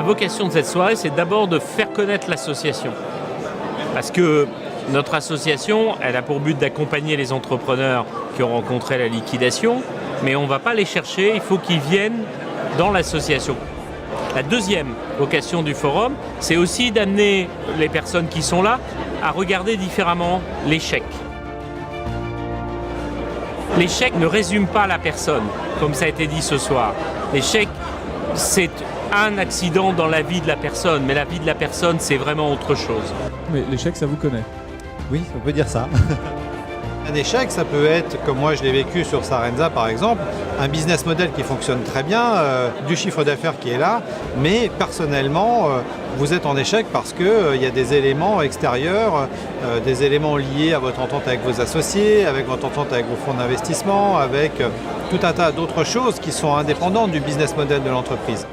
La vocation de cette soirée, c'est d'abord de faire connaître l'association. Parce que notre association, elle a pour but d'accompagner les entrepreneurs qui ont rencontré la liquidation, mais on ne va pas les chercher, il faut qu'ils viennent dans l'association. La deuxième vocation du forum, c'est aussi d'amener les personnes qui sont là à regarder différemment l'échec. L'échec ne résume pas la personne, comme ça a été dit ce soir. L'échec, c'est un accident dans la vie de la personne, mais la vie de la personne, c'est vraiment autre chose. Mais l'échec, ça vous connaît? Oui, on peut dire ça. Un échec, ça peut être, comme moi je l'ai vécu sur Sarenza par exemple, un business model qui fonctionne très bien, du chiffre d'affaires qui est là, mais personnellement, vous êtes en échec parce qu'il y a des éléments extérieurs, des éléments liés à votre entente avec vos associés, avec votre entente avec vos fonds d'investissement, avec tout un tas d'autres choses qui sont indépendantes du business model de l'entreprise.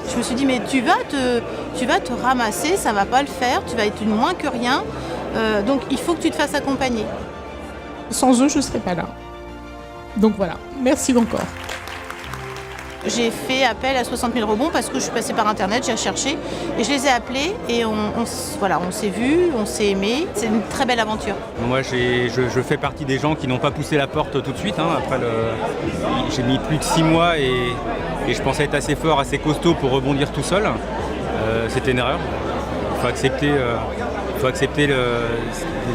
Je me suis dit, mais tu vas te ramasser, ça va pas le faire, tu vas être une moins que rien, donc il faut que tu te fasses accompagner. Sans eux, je ne serais pas là. Donc voilà, merci encore. J'ai fait appel à 60 000 rebonds parce que je suis passée par internet, j'ai cherché et je les ai appelés et on s'est vus, on s'est aimés. C'est une très belle aventure. Moi, je fais partie des gens qui n'ont pas poussé la porte tout de suite. J'ai mis plus de 6 mois et je pensais être assez fort, assez costaud pour rebondir tout seul. C'était une erreur. Il faut accepter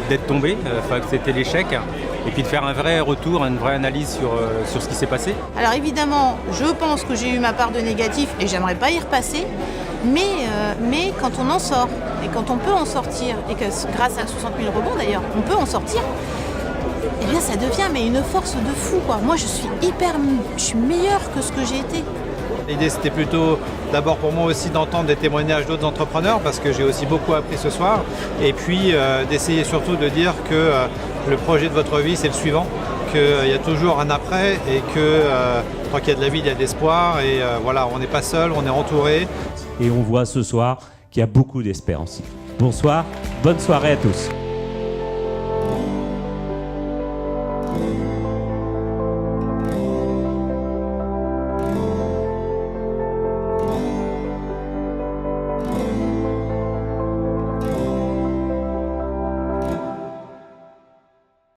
d'être tombé, il faut accepter l'échec et puis de faire un vrai retour, une vraie analyse sur ce qui s'est passé. Alors évidemment, je pense que j'ai eu ma part de négatif et j'aimerais pas y repasser, mais quand on en sort et quand on peut en sortir, et que grâce à 60 000 rebonds d'ailleurs, on peut en sortir, eh bien ça devient une force de fou, quoi. Moi je suis meilleure que ce que j'ai été. L'idée c'était plutôt d'abord pour moi aussi d'entendre des témoignages d'autres entrepreneurs parce que j'ai aussi beaucoup appris ce soir et puis d'essayer surtout de dire que le projet de votre vie c'est le suivant, qu'il y a toujours un après et que tant qu'il y a de la vie il y a de l'espoir et voilà, on n'est pas seul, on est entouré. Et on voit ce soir qu'il y a beaucoup d'espérance. Bonsoir, bonne soirée à tous.